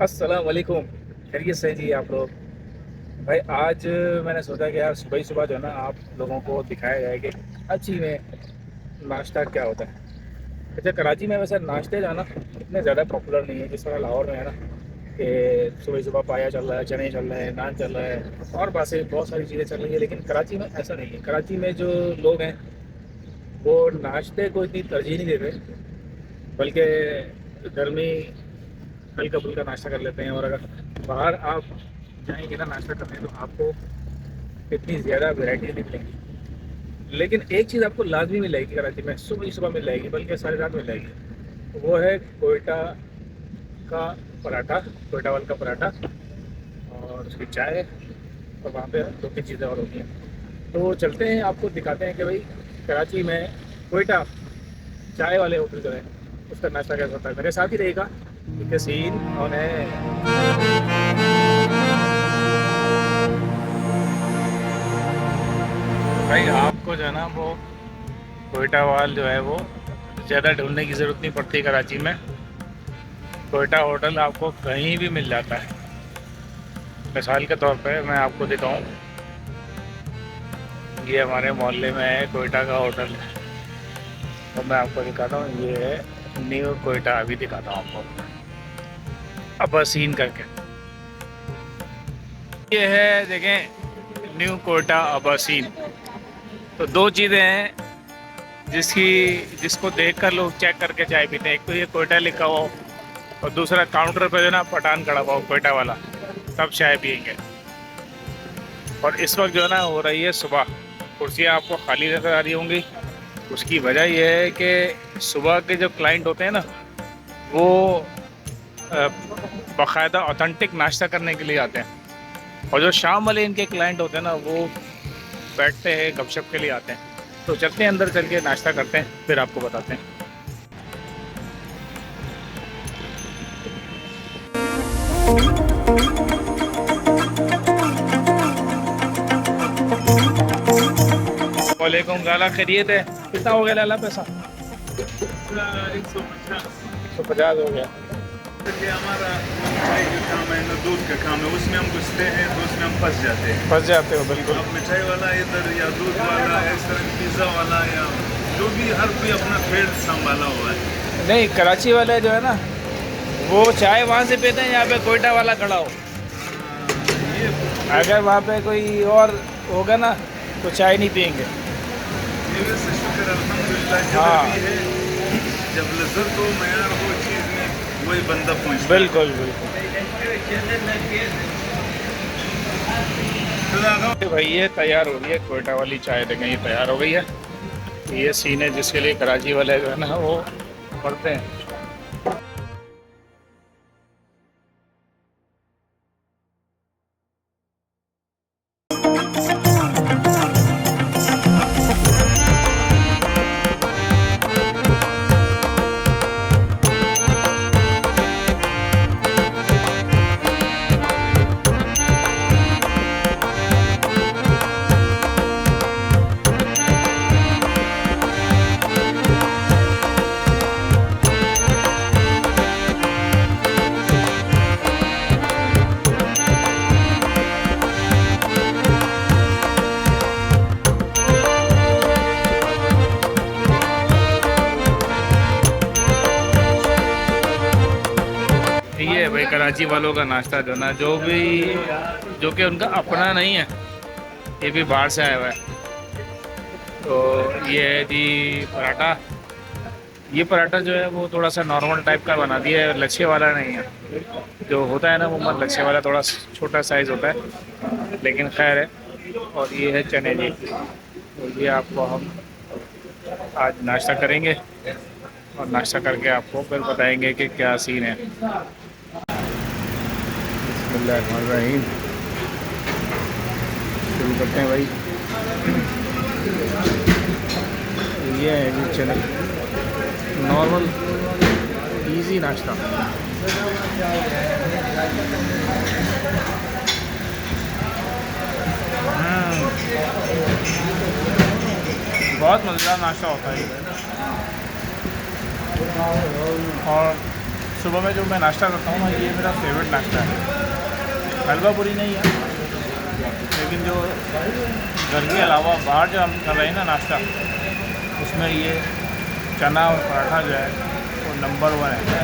अस्सलाम वालेकुम। खैरियत से जी आप लोग? भाई आज मैंने सोचा कि यार सुबह ही सुबह जो है ना आप लोगों को दिखाया जाए कि कराची में नाश्ता क्या होता है। अच्छा, कराची में वैसे नाश्ते जो है ना इतने ज़्यादा पॉपुलर नहीं है जिस तरह लाहौर में है ना कि सुबह सुबह पाया चल रहा है, चने चल रहे हैं, नान चल रहा है और बासे बहुत सारी चीज़ें चल रही है। लेकिन कराची में ऐसा नहीं है। कराची में जो लोग हैं वो नाश्ते को इतनी तरजीह नहीं देते, बल्कि घर में हल्का फुल्का नाश्ता कर लेते हैं। और अगर बाहर आप जाएंगे ना नाश्ता करने तो आपको इतनी ज़्यादा वैरायटी नहीं मिलेंगी। लेकिन एक चीज़ आपको लाजमी मिल जाएगी कराची में, सुबह ही सुबह मिल जाएगी, बल्कि सारी रात मिल जाएगी। वो है कोयटा का पराठा, कोयटा वाल का पराठा और उसकी चाय। और वहाँ पे दो तीन चीज़ें और होती हैं। तो चलते हैं, आपको दिखाते हैं कि भाई कराची में कोयटा चाय वाले होटल जो है उसका नाश्ता कैसा होता है। मेरे साथ ही रहेगा, क्योंकि सीन ऑन है। भाई आपको जो है ना वो कोयटा वाल जो है वो ज़्यादा ढूंढने की ज़रूरत नहीं पड़ती कराची में। कोयटा होटल आपको कहीं भी मिल जाता है। मिसाल के तौर पे मैं आपको दिखाऊं, ये हमारे मोहल्ले में है कोयटा का होटल। तो मैं आपको दिखाता हूँ, ये है न्यू कोयटा। अभी दिखाता हूँ आपको अबासीन करके। ये है देखें, न्यू कोयटा अबासीन। तो दो चीज़ें हैं जिसको देखकर लोग चेक करके चाय पीते हैं। एक तो ये कोयटा लिखा हुआ हो और दूसरा काउंटर पे जो ना पठान खड़ा हुआ हो कोयटा वाला, तब चाय पियेंगे। और इस वक्त जो है ना हो रही है सुबह, कुर्सियाँ आपको खाली नजर आ रही होंगी। उसकी वजह यह है कि सुबह के जो क्लाइंट होते हैं ना वो बाकायदा ऑथेंटिक नाश्ता करने के लिए आते हैं, और जो शाम वाले इनके क्लाइंट होते हैं ना वो बैठते हैं गपशप के लिए आते हैं। तो चलते हैं अंदर, चल के नाश्ता करते हैं, फिर आपको बताते हैं। वालेकुम, गाला खैरियत है? कितना हो गया लाला पैसा? 150 हो गया। ये हमारा मिठाई जो काम है ना, दूध का काम है, उसमें हम घुसते हैं तो उसमें हम फंस जाते हैं। फंस जाते हो बिल्कुल। अब मिठाई वाला इधर या दूध वाला इस तरह पिज़्ज़ा वाला या जो भी, हर कोई अपना फील्ड संभाला हुआ है। नहीं, कराची वाले जो है ना वो चाय वहाँ से पीते हैं यहाँ पे कोयटा वाला खड़ा हो। ये अगर वहाँ पे कोई और होगा ना तो चाय नहीं पियेंगे। ये वैसे शुक्र अल्हम्दुलिल्लाह, जब हाँ भी है, जब लज्जत हो, मयार हो चीज़ में, वही बंदा पहुँचता है। बिल्कुल बिल्कुल। भाई ये तैयार हो रही है कोयटा वाली चाय, देखें ये तैयार हो गई है। ये सीन है जिसके लिए कराची वाले जो है ना वो पढ़ते हैं। ये है भाई कराची वालों का नाश्ता जो ना, जो कि उनका अपना नहीं है, ये भी बाहर से आया हुआ है। तो ये है जी पराठा। ये पराठा जो है वो थोड़ा सा नॉर्मल टाइप का बना दिया है, लच्छे वाला नहीं है। जो होता है ना वो मत लच्छे वाला थोड़ा छोटा साइज़ होता है, लेकिन खैर है। और ये है चने जी। तो ये आपको हम आज नाश्ता करेंगे और नाश्ता करके आपको फिर बताएंगे कि क्या सीन है। बिस्मिल्लाहिर्रहमानिर्रहीम, शुरू करते हैं भाई। ये है जी चने, नॉर्मल इजी नाश्ता। बहुत मज़ेदार नाश्ता होता है ये। और सुबह में जो मैं नाश्ता करता हूँ ना, ये मेरा फेवरेट नाश्ता है। हलवा पूरी नहीं है, लेकिन जो घर के अलावा बाहर जो हम कर रहे हैं ना नाश्ता, उसमें ये चना और पराठा जो है वो नंबर 1 है।